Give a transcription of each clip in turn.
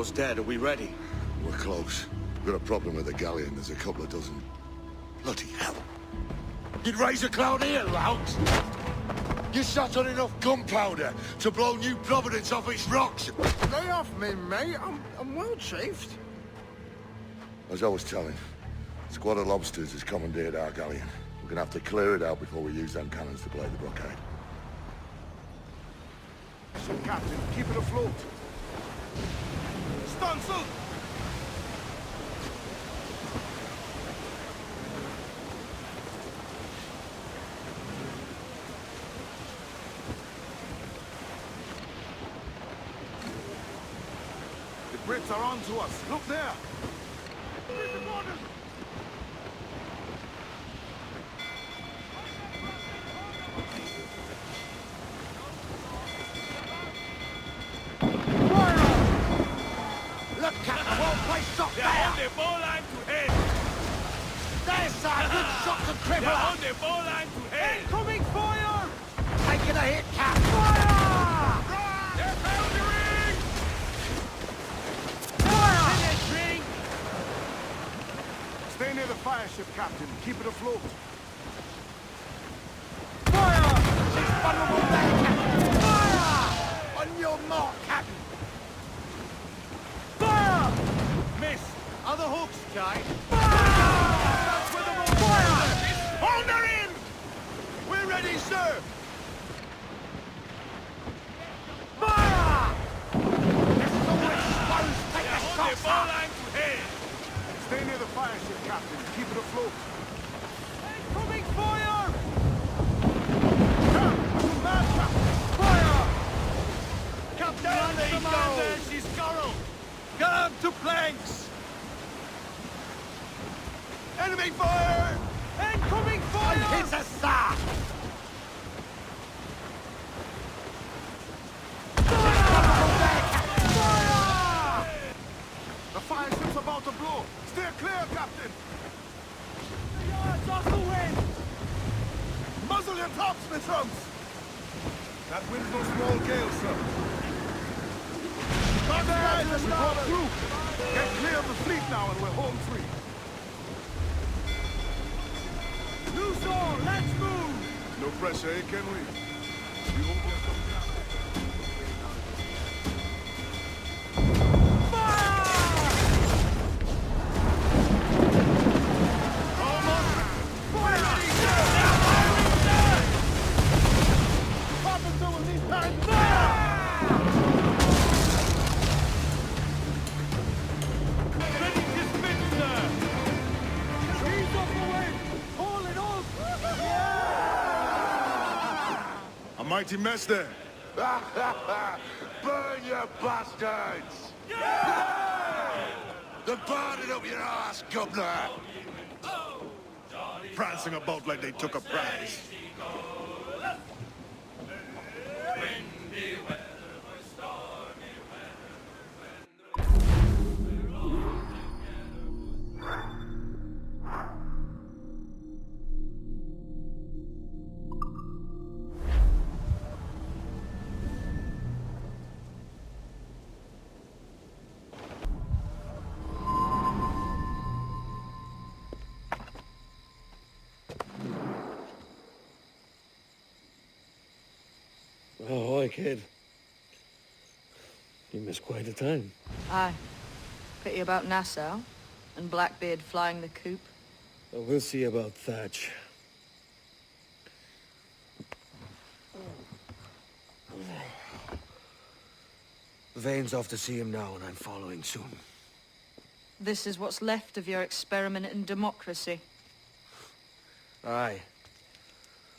Caesar's dead. Are we ready? We're close. We've got a problem with the galleon. There's a couple of dozen. Bloody hell. You'd raise a cloud here, lout! You sat on enough gunpowder to blow New Providence off its rocks! Lay off me, mate. I'm well chafed. As I was telling, a squad of lobsters has commandeered our galleon. We're gonna have to clear it out before we use them cannons to play the blockade. Ship captain, keep it afloat. Stunsail! The Brits are on to us. Look there! Look, Captain! Well placed shot They're there! on the bowline to hell! There's that! Good shot to They're cripple on us! the bowline to hell! Incoming fire! Taking a hit, Cap! Fire! They're foundering! Fire! Stay near the fire ship, Captain. Keep it afloat. Fire! She's vulnerable there, Captain! Fire! On your mark, Captain! Fire! Miss! Other hooks, Jai. That's where the ball Fire! Hold her in! We're ready, sir! Fire! This is all exposed! Take They're the on the shots up! bowline to hell! Stay near the fire ship, Captain. Keep it afloat. Incoming fire! Mad Captain! Fire! Captain, Down they commander, go! she's Coral! Come to planks! Enemy fire! Incoming fire! Hits us, sir! Fire! The fire ship's about to blow. Steer clear, Captain. The yards off the wind. Muzzle your tops, my trunks. That wind's no small gale, sir. Not bad, we got through. Get clear of the fleet now and we're home free. Loose all, let's move! No pressure, eh, can we? We won't get some Ready to spin, sir! Trees off the wind! All in all! A mighty mess there. Burn, you bastards! They're burning up your ass, governor! Prancing about like they took a prize. Ahoy, kid. You missed quite a time. Aye. Pity about Nassau, and Blackbeard flying the coop. Well, we'll see about Thatch. Vane's off to see him now, and I'm following soon. This is what's left of your experiment in democracy. Aye.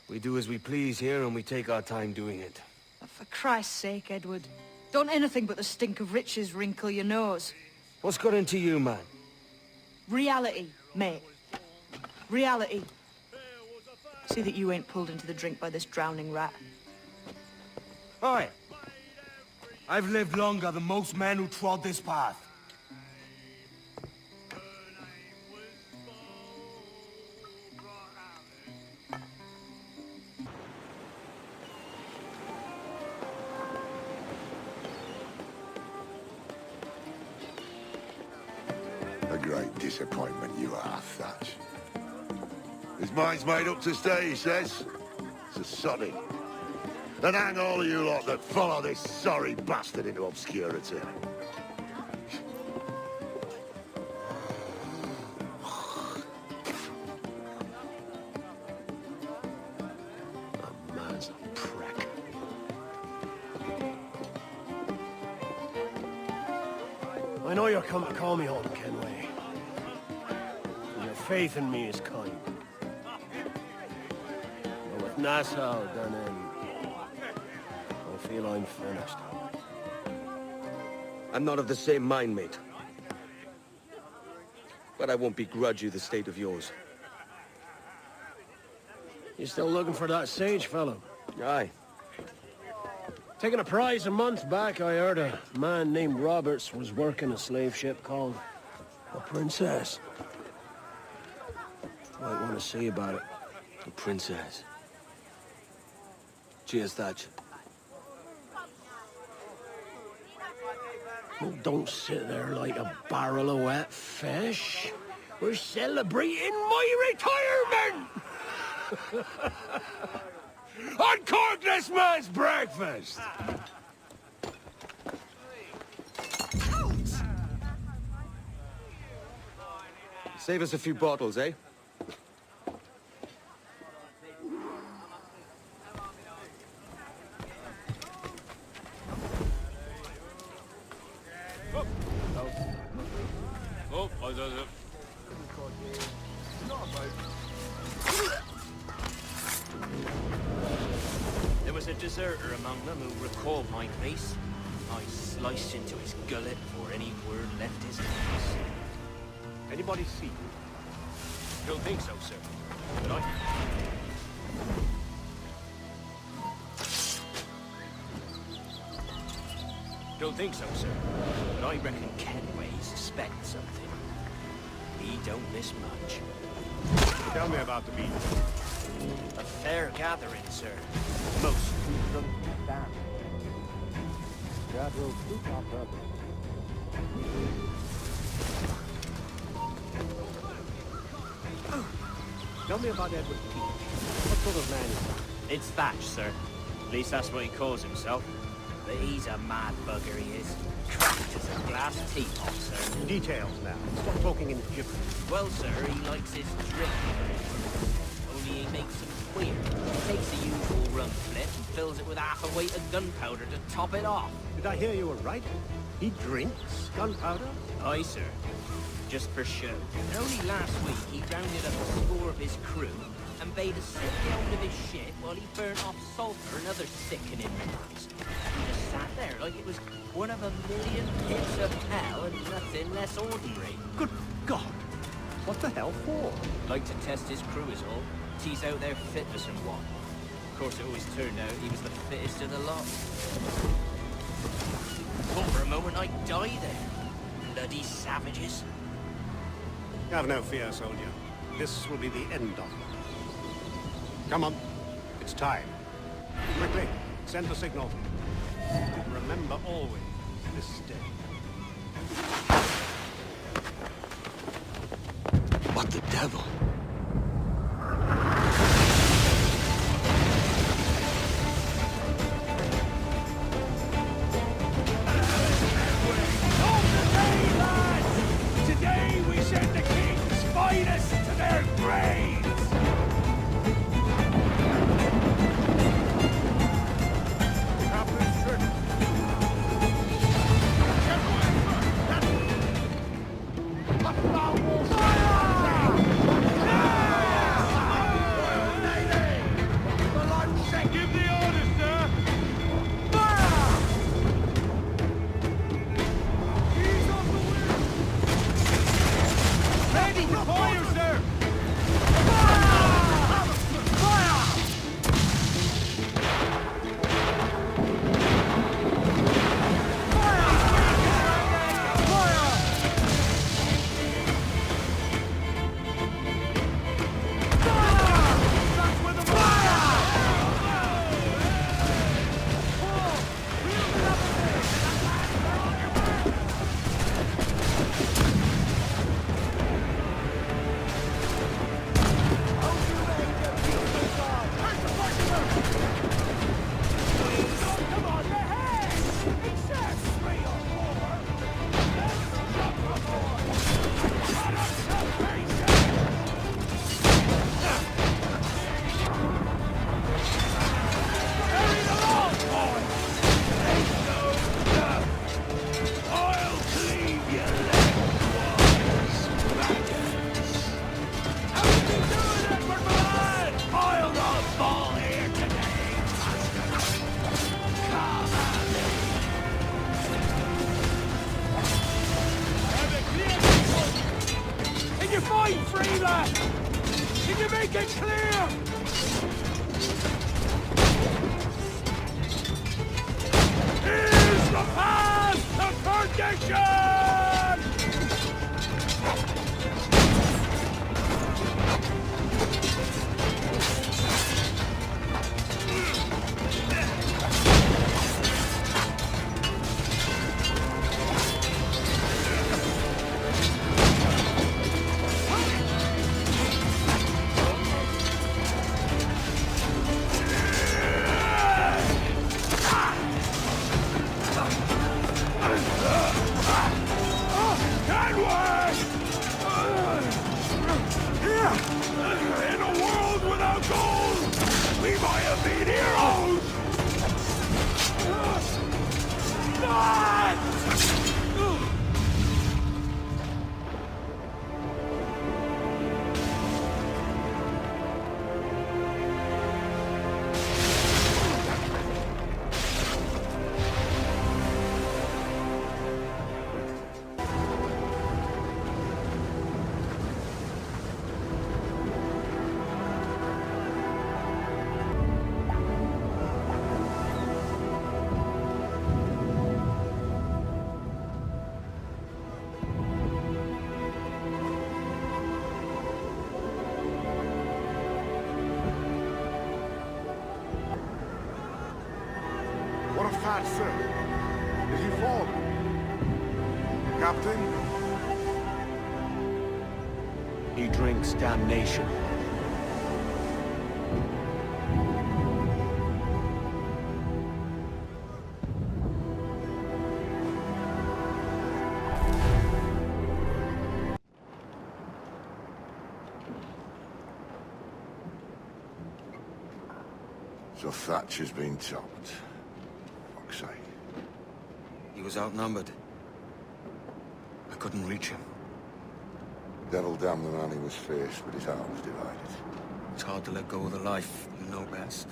We do as we please here, and we take our time doing it. For Christ's sake, Edward. Don't anything but the stink of riches wrinkle your nose. What's got into you, man? Reality, mate. Reality. See that you ain't pulled into the drink by this drowning rat. Aye. I've lived longer than most men who trod this path. A great disappointment you are, Thatch. His mind's made up to stay, he says. So sod it. And hang all of you lot that follow this sorry bastard into obscurity. A man's a prick. I know you're come to call me home, Kenway. And your faith in me is kind. But with Nassau done in, I feel I'm finished. I'm not of the same mind, mate. But I won't begrudge you the state of yours. You still looking for that sage fellow? Aye. Taking a prize a month back, I heard a man named Roberts was working a slave ship called the Princess. Might want to see about it. The princess. Cheers, Thatch. Oh, don't sit there like a barrel of wet fish. We're celebrating my retirement! Uncork this man's breakfast! Save us a few bottles, eh? There was a deserter among them who recalled my face. I sliced into his gullet before any word left his lips. Anybody see you? Don't think so, sir. But I... Don't think so, sir. But I reckon Kenway suspects something. He don't miss much. Tell me about the meeting. A fair gathering, sir. Most from down. Tell me about Edward Peach. What sort of man is he? It's Thatch, sir. At least that's what he calls himself. But he's a mad bugger, he is. Cracked as a glass teapot, sir. Details now. Stop talking in gibberish. Well, sir, he likes his drink. Only he makes them queer. He takes the usual rum flip and fills it with half a weight of gunpowder to top it off. Did I hear you were right? He drinks gunpowder? Aye, sir. Just for show. And only last week he rounded up a score of his crew and bade a sick out of his shit while he burnt off sulphur and other sickening remarks. He just sat there like it was one of a million pits of hell and nothing less ordinary. Good God! What the hell for? Like to test his crew is all. Tease out their fitness and what. Of course, it always turned out he was the fittest of the lot. Thought for a moment I'd die there. Bloody savages. Have no fear, soldier. This will be the end of it. Come on. It's time. Quickly, send the signal. Remember always this day. What the devil? Today we send the king's finest to their graves! Give the order, sir! Ready to fire, sir! free, lad! Can you make it clear? Here's the path to perdition! In a world without gold, we might have been heroes! What of that, sir? Did he fall? Captain? He drinks damnation. So Thatcher's been topped. Fuck's sake. He was outnumbered. I couldn't reach him. Devil damn the man, he was fierce, but his heart was divided. It's hard to let go of the life you know best.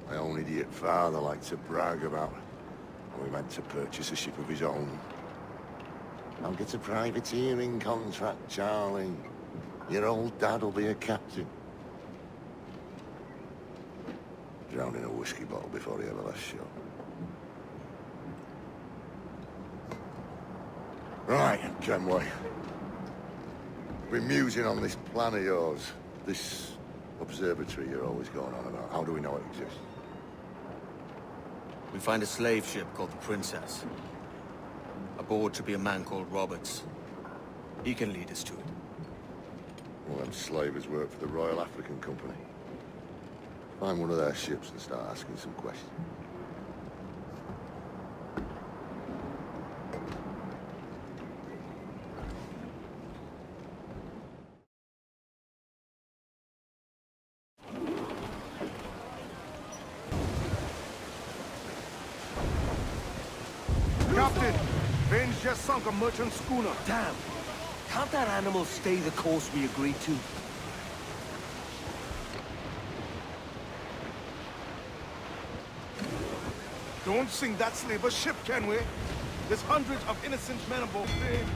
My own idiot father liked to brag about how he meant to purchase a ship of his own. I'll get a privateering contract, Charlie. Your old dad'll be a captain. Drowned in a whiskey bottle before he ever left shore. Right, Kenway. Been musing on this plan of yours. This observatory you're always going on about. How do we know it exists? We find a slave ship called the Princess. Aboard should be a man called Roberts. He can lead us to it. Well, them slavers work for the Royal African Company. Find one of their ships and start asking some questions. Captain, Vane's just sunk a merchant schooner. Damn! Can't that animal stay the course we agreed to? Don't sink that slaver's ship, Kenway. There's hundreds of innocent men aboard Vane.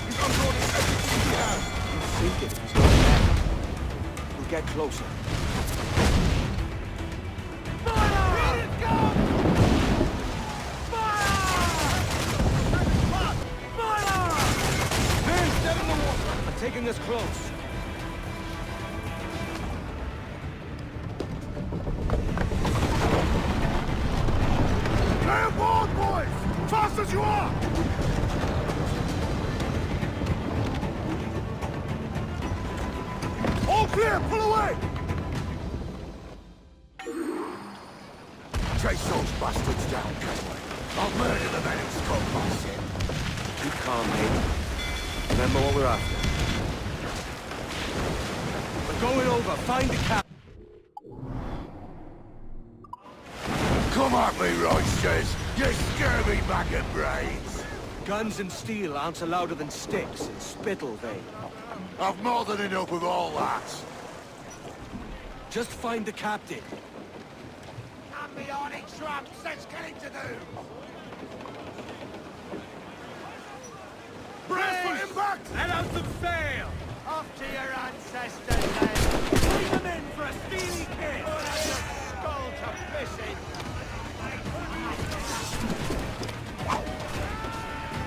He's unloading everything he has. Sink it. It's not bad. We'll get closer. Taking us close. Stay aboard, boys! Fast as you are! All clear! Pull away! Chase those bastards down, Kenway. I'll murder the men who spoke my sin. Keep calm, mate. Remember what we're after. Going over, find the cap. Come at me, Roysters! You scurvy bag of brains! Guns and steel aren't louder than sticks in Spittle, Vane. I've more than enough of all that. Just find the captain. I'm the Onyx Trump! There's killing to do! Brace for impact! Let out some sail! Off to your ancestors, then! Bring them in for a steely kiss! Put out your skull to pieces!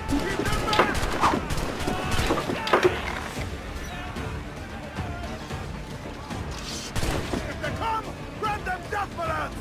Keep them back! If they come, grant them death bullets!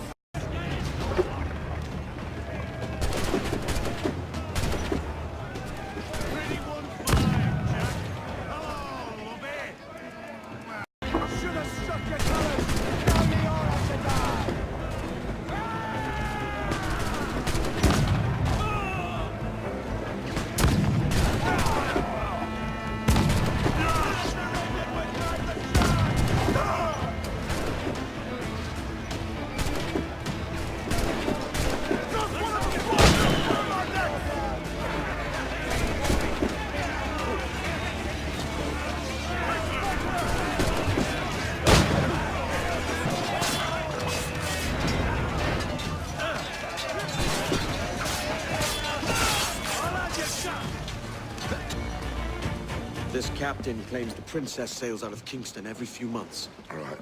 This captain claims the princess sails out of Kingston every few months. All right.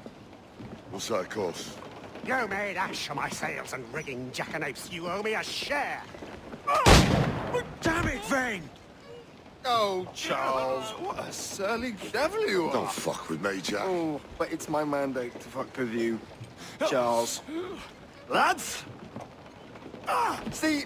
We'll set a course. You made ash of my sails and rigging, jackanapes. You owe me a share. Damn it, Vane! Oh, Charles, what a surly devil you are. Don't fuck with me, Jack. Oh, but it's my mandate to fuck with you, Charles. Lads! See,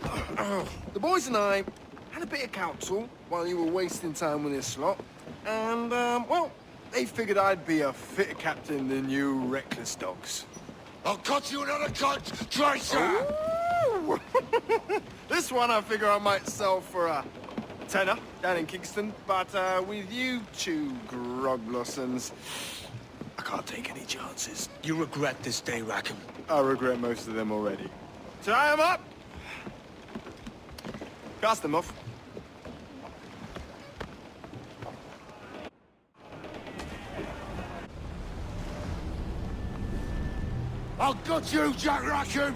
the boys and I had a bit of counsel while you were wasting time with this lot. And, well, they figured I'd be a fitter captain than you reckless dogs. I'll cut you another cunt, traitor! Ooh. This one I figure I might sell for a tenner down in Kingston, but with you two grog blossoms, I can't take any chances. You regret this day, Rackham. I regret most of them already. Tie them up! Cast them off. I'll gut you, Jack Rackham!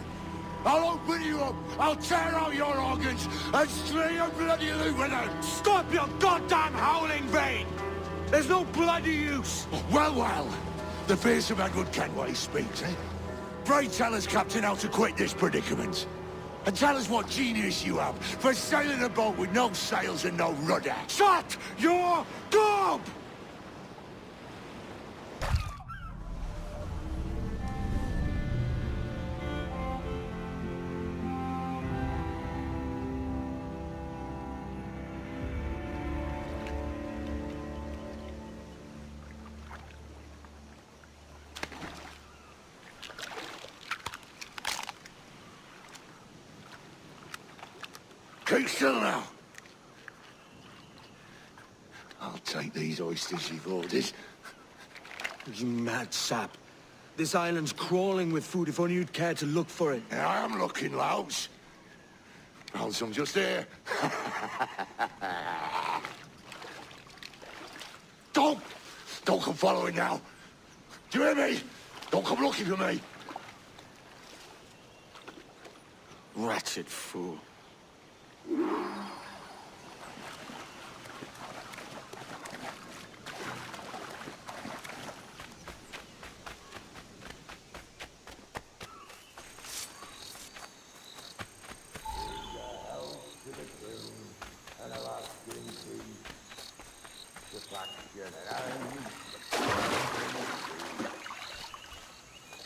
I'll open you up, I'll tear out your organs, and string your bloody loot out! Stop your goddamn howling, Vane! There's no bloody use! Well, the fearsome Edward Kenway speaks, eh? Pray tell us, Captain, how to quit this predicament. And tell us what genius you have for sailing a boat with no sails and no rudder. Shut your gob! Keep still now. I'll take these oysters you've ordered. You mad sap. This island's crawling with food if only you'd care to look for it. Yeah, I am looking, Louts. Found some just here. Don't come following now. Do you hear me? Don't come looking for me. Wretched fool.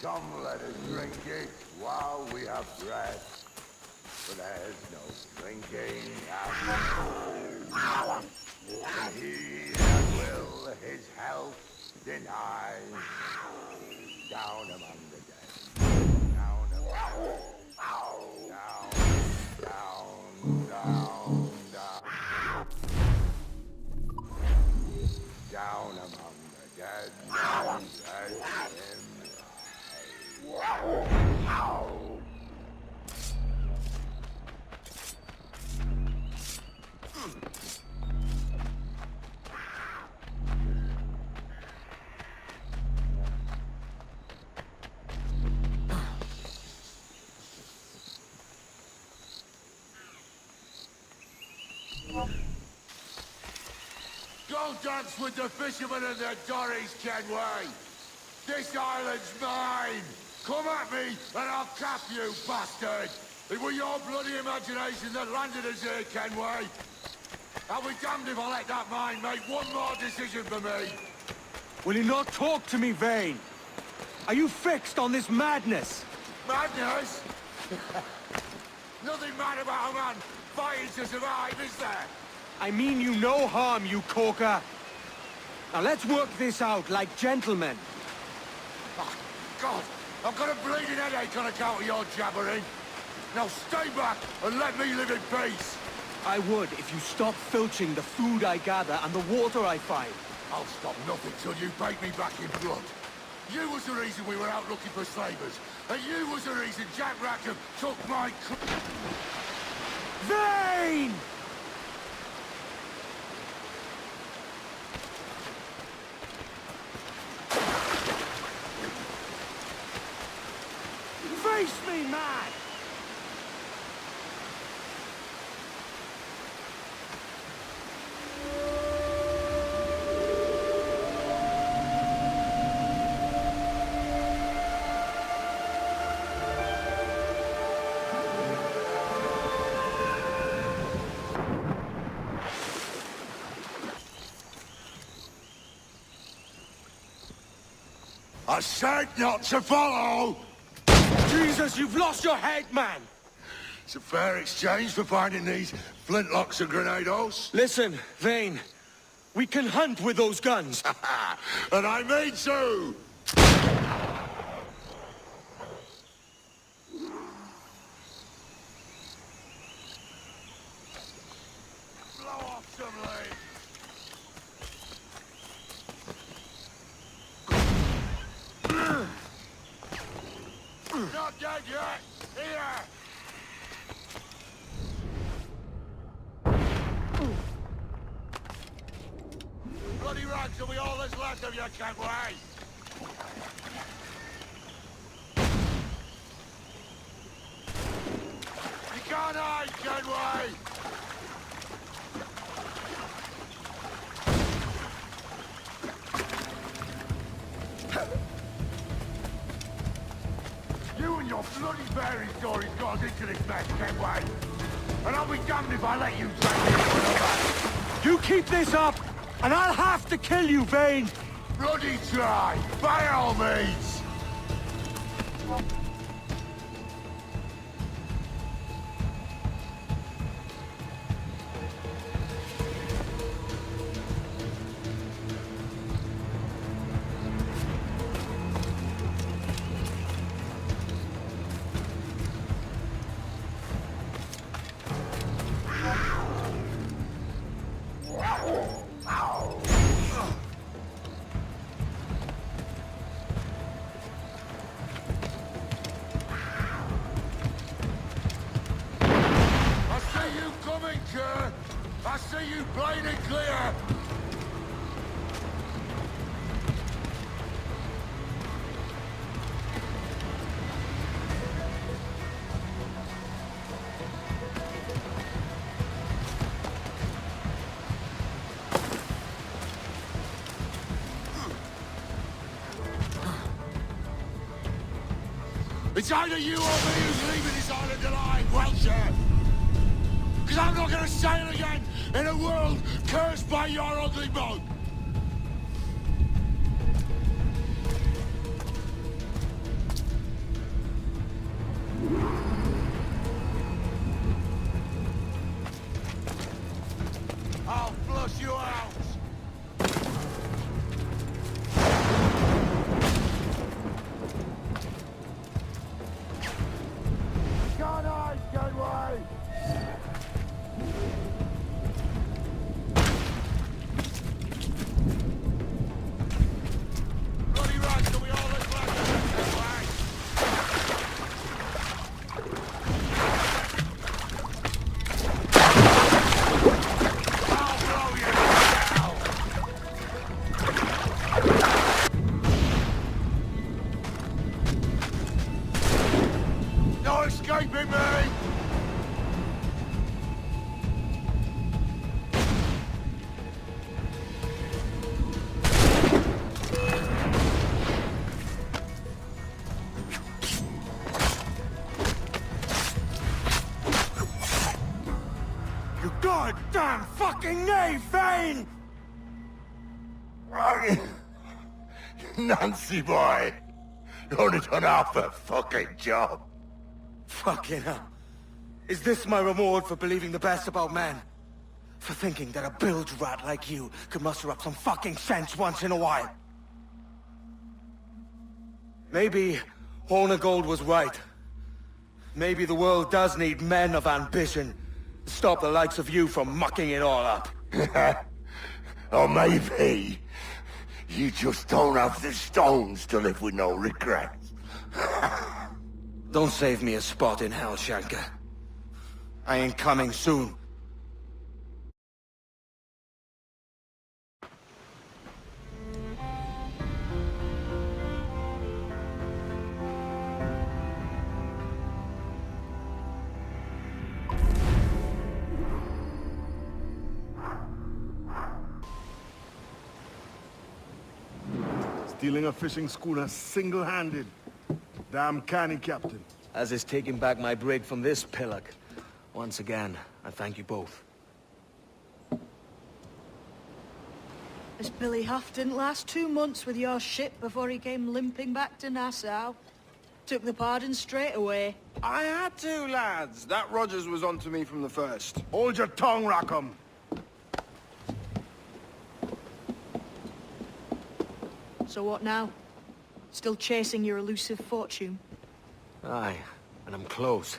Come, let us drink it while we have breath. For there's no drinking after. He that will his health deny. Down among the dead. Down among the dead. Down among the dead. Go dance with the fishermen and the dories, Kenway! This island's mine! Come at me, and I'll cap you, bastard! It was your bloody imagination that landed us here, Kenway! I'll be damned if I let that mind make one more decision for me! Will you not talk to me, Vane? Are you fixed on this madness? Madness? Nothing mad about a man fighting to survive, is there? I mean you no harm, you corker. Now let's work this out like gentlemen. Oh, God! I've got a bleeding headache on account of your jabbering! Now stay back and let me live in peace! I would if you stopped filching the food I gather and the water I find. I'll stop nothing till you bait me back in blood. You was the reason we were out looking for slavers, and you was the reason Jack Rackham took my Vane! Face me, man! I said not to follow! Jesus, you've lost your head, man! It's a fair exchange for finding these flintlocks and grenados. Listen, Vane. We can hunt with those guns. And I mean to! Blow off some leaves! Not dead yet! Here! Bloody rags will be all that's left of you, Kenway! You can't hide, Kenway! You and your bloody fairy stories got us into this mess, Kenway! And I'll be damned if I let you drag me into another! You keep this up, and I'll have to kill you, Vane! Bloody try! By all means! I see you plain and clear! It's either you or me who's leaving this island alive, Welcher! Because I'm not gonna sail again in a world cursed by your ugly boat! I'll flush you out! Can't hide, Kenway! way, Thane! Nancy boy, you only done half a fucking job. Fucking hell. Is this my reward for believing the best about men? For thinking that a bilge rat like you could muster up some fucking sense once in a while? Maybe Hornigold was right. Maybe the world does need men of ambition to stop the likes of you from mucking it all up. Or maybe you just don't have the stones to live with no regrets. Don't save me a spot in hell, Shanka. I ain't coming soon. Stealing a fishing schooner single-handed. Damn canny, Captain. As is taking back my brig from this pillock. Once again, I thank you both. This Billy Huff didn't last 2 months with your ship before he came limping back to Nassau. Took the pardon straight away. I had to, lads. That Rogers was onto me from the first. Hold your tongue, Rackham. So what now? Still chasing your elusive fortune? Aye, and I'm close.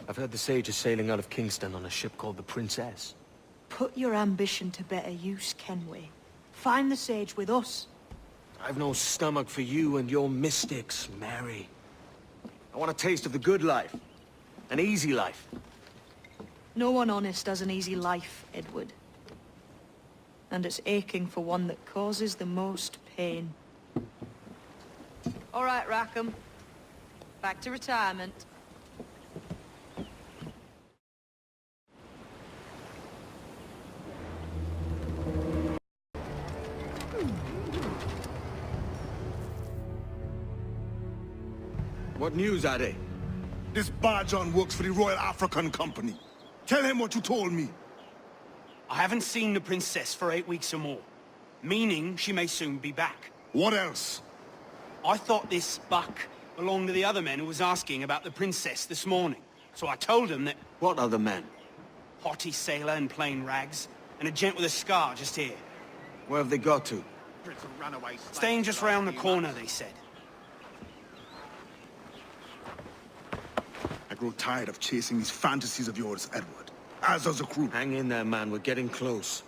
I've heard the Sage is sailing out of Kingston on a ship called the Princess. Put your ambition to better use, Kenway. Find the Sage with us. I've no stomach for you and your mystics, Mary. I want a taste of the good life. An easy life. No one honest has an easy life, Edward. And it's aching for one that causes the most pain. All right, Rackham. Back to retirement. What news, Ade? This Barjon works for the Royal African Company. Tell him what you told me. I haven't seen the princess for 8 weeks or more, meaning she may soon be back. What else? I thought this buck belonged to the other men who was asking about the princess this morning. So I told him that... What other men? Haughty sailor in plain rags, and a gent with a scar just here. Where have they got to? Staying just round the corner, they said. I grow tired of chasing these fantasies of yours, Edward. As does the crew. Hang in there, man. We're getting close.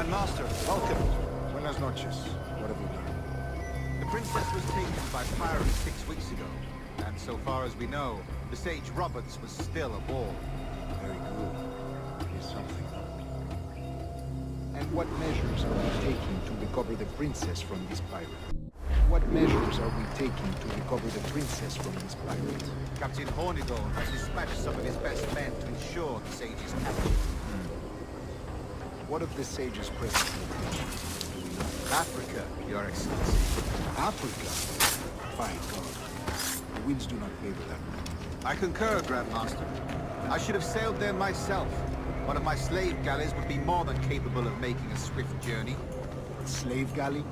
Master, welcome. Buenas noches. What have we done? The princess was taken by pirates 6 weeks ago, and so far as we know, the Sage Roberts was still aboard. Very good. Here's something. And what measures are we taking to recover the princess from this pirate? What measures are we taking to recover the princess from this pirate? Captain Hornigold has dispatched some of his best men to ensure the Sage's capture. What of the Sage's present location? Africa, Your Excellency. Africa? By God. The winds do not favor that. I concur, Grandmaster. I should have sailed there myself. One of my slave galleys would be more than capable of making a swift journey. A slave galley?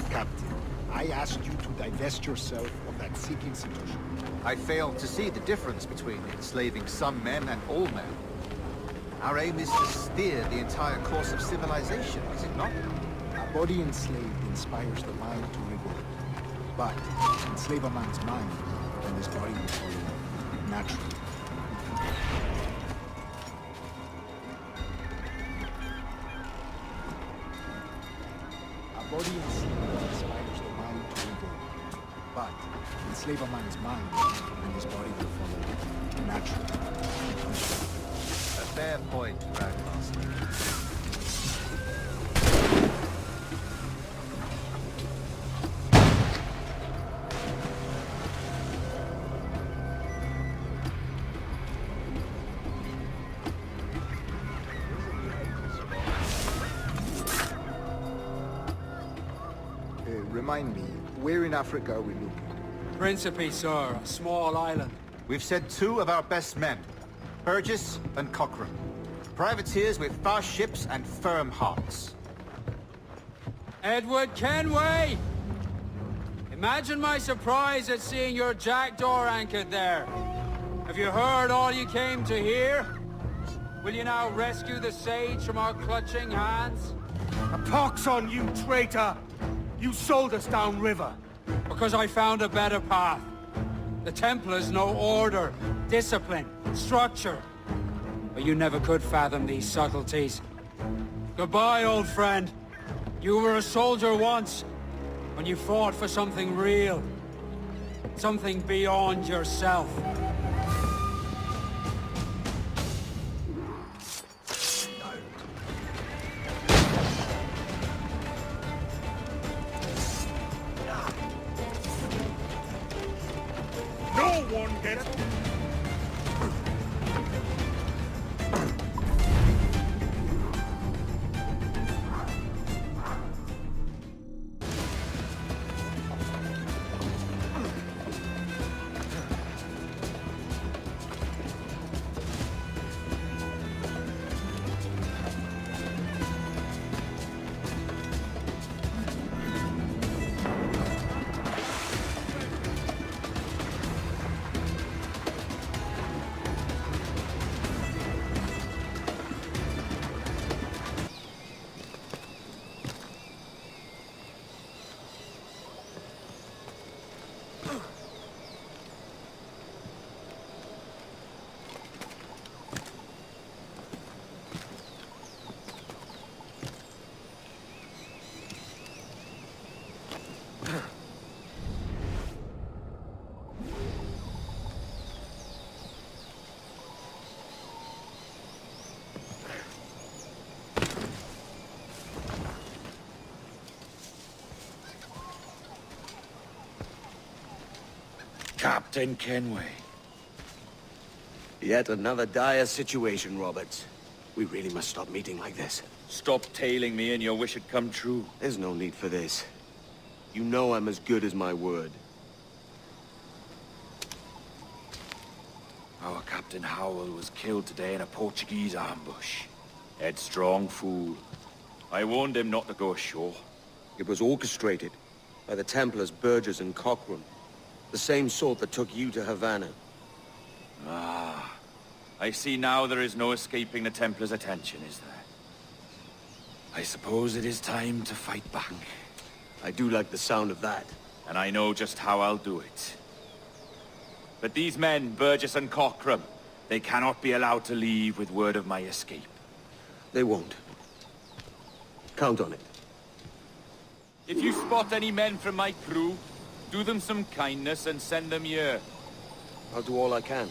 Captain, I asked you to divest yourself of that Sikh institution. I failed to see the difference between enslaving some men and all men. Our aim is to steer the entire course of civilization, is it not? A body enslaved inspires the mind to revolt. But enslave a man's mind, then his body will follow naturally. A body enslaved inspires the mind to revolt. But enslave a man's mind, then his body will follow naturally. A fair point, Grandmaster. Remind me, where in Africa are we looking? Principe, sir. A small island. We've sent 2 of our best men, Burgess and Cochrane. Privateers with fast ships and firm hearts. Edward Kenway! Imagine my surprise at seeing your jackdaw anchored there. Have you heard all you came to hear? Will you now rescue the Sage from our clutching hands? A pox on you, traitor! You sold us downriver. Because I found a better path. The Templars know order, discipline, structure. But you never could fathom these subtleties. Goodbye, old friend. You were a soldier once, when you fought for something real. Something beyond yourself. No one gets... Captain Kenway. Yet another dire situation, Roberts. We really must stop meeting like this. Stop tailing me and your wish had come true. There's no need for this. You know I'm as good as my word. Our Captain Howell was killed today in a Portuguese ambush. Headstrong fool. I warned him not to go ashore. It was orchestrated by the Templars Burgess and Cochrane. The same sort that took you to Havana. Ah. I see now there is no escaping the Templars' attention, is there? I suppose it is time to fight back. I do like the sound of that. And I know just how I'll do it. But these men, Burgess and Cochrane, they cannot be allowed to leave with word of my escape. They won't. Count on it. If you spot any men from my crew, do them some kindness and send them here. I'll do all I can.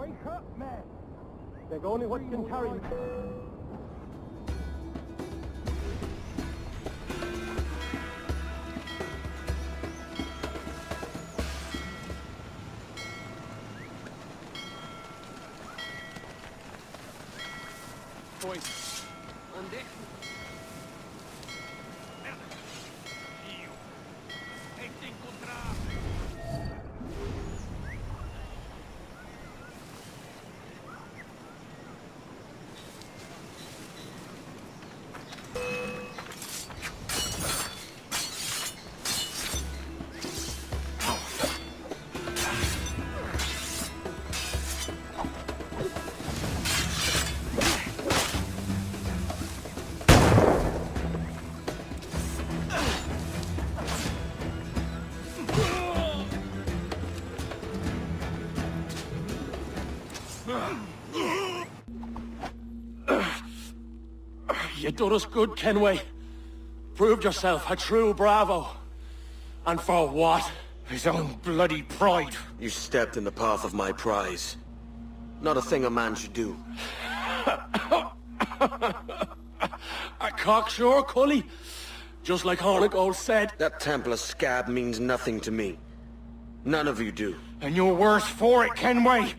Wake up, man! There's only what can carry you. Boys, on deck. You done us good, Kenway. Proved yourself a true bravo. And for what? His own bloody pride. You stepped in the path of my prize. Not a thing a man should do. A cocksure, Cully. Just like Hornigold said. That Templar scab means nothing to me. None of you do. And you're worse for it, Kenway.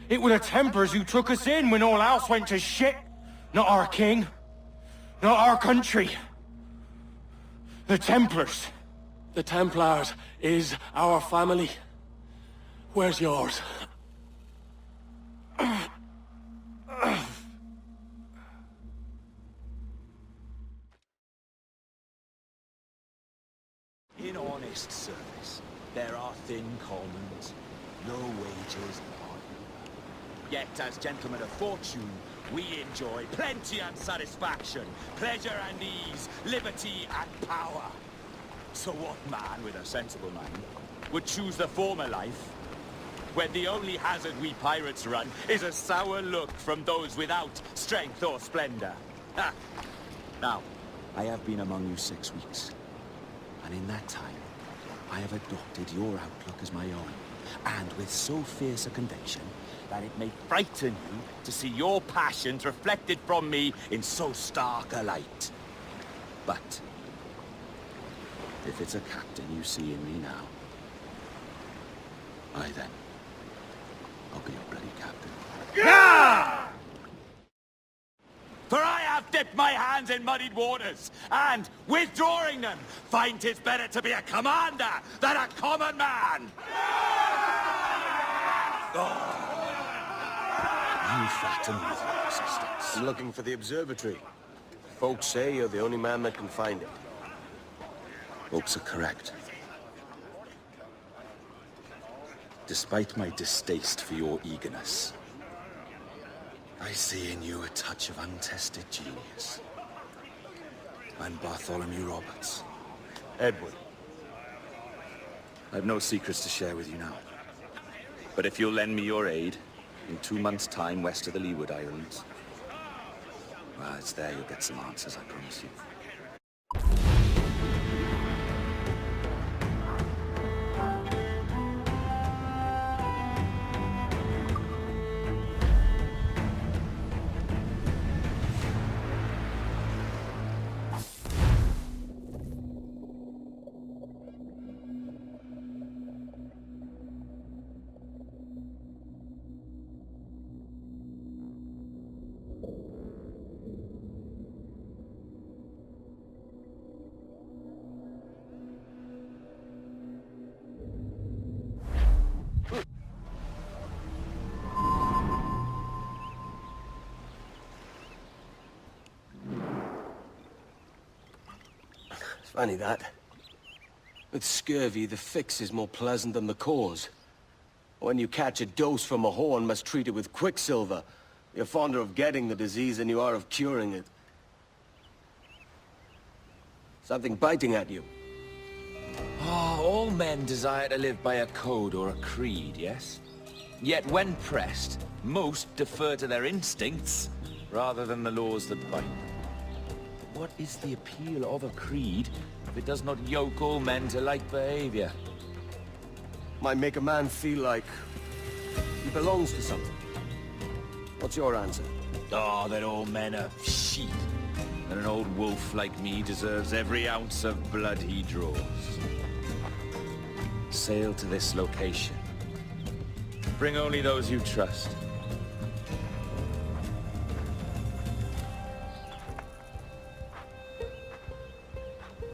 It were the Templars who took us in when all else went to shit. Not our king. Not our country. The Templars. The Templars is our family. Where's yours? In honest service, there are thin commons, no wages, none. Yet, as gentlemen of fortune, we enjoy plenty and satisfaction, pleasure and ease, liberty and power. So what man with a sensible mind would choose the former life, when the only hazard we pirates run is a sour look from those without strength or splendor? Ha! Now, I have been among you 6 weeks, and in that time, I have adopted your outlook as my own, and with so fierce a conviction that it may frighten you to see your passions reflected from me in so stark a light. But if it's a captain you see in me now, I then, I'll be your bloody captain. Yeah! For I have dipped my hands in muddied waters, and, withdrawing them, find 'tis better to be a commander than a common man! Oh. You flatter me with your existence. I'm looking for the observatory. Folks say you're the only man that can find it. Folks are correct. Despite my distaste for your eagerness, I see in you a touch of untested genius. I'm Bartholomew Roberts. Edward. I've no secrets to share with you now. But if you'll lend me your aid, in 2 months' time west of the Leeward Islands, well, it's there you'll get some answers, I promise you. Funny that. With scurvy, the fix is more pleasant than the cause. When you catch a dose from a horn, must treat it with quicksilver. You're fonder of getting the disease than you are of curing it. Something biting at you. Ah, all men desire to live by a code or a creed, yes? Yet when pressed, most defer to their instincts rather than the laws that bind them. What is the appeal of a creed if it does not yoke all men to like behavior? Might make a man feel like he belongs to something. What's your answer? Oh, that all men are sheep. And an old wolf like me deserves every ounce of blood he draws. Sail to this location. Bring only those you trust.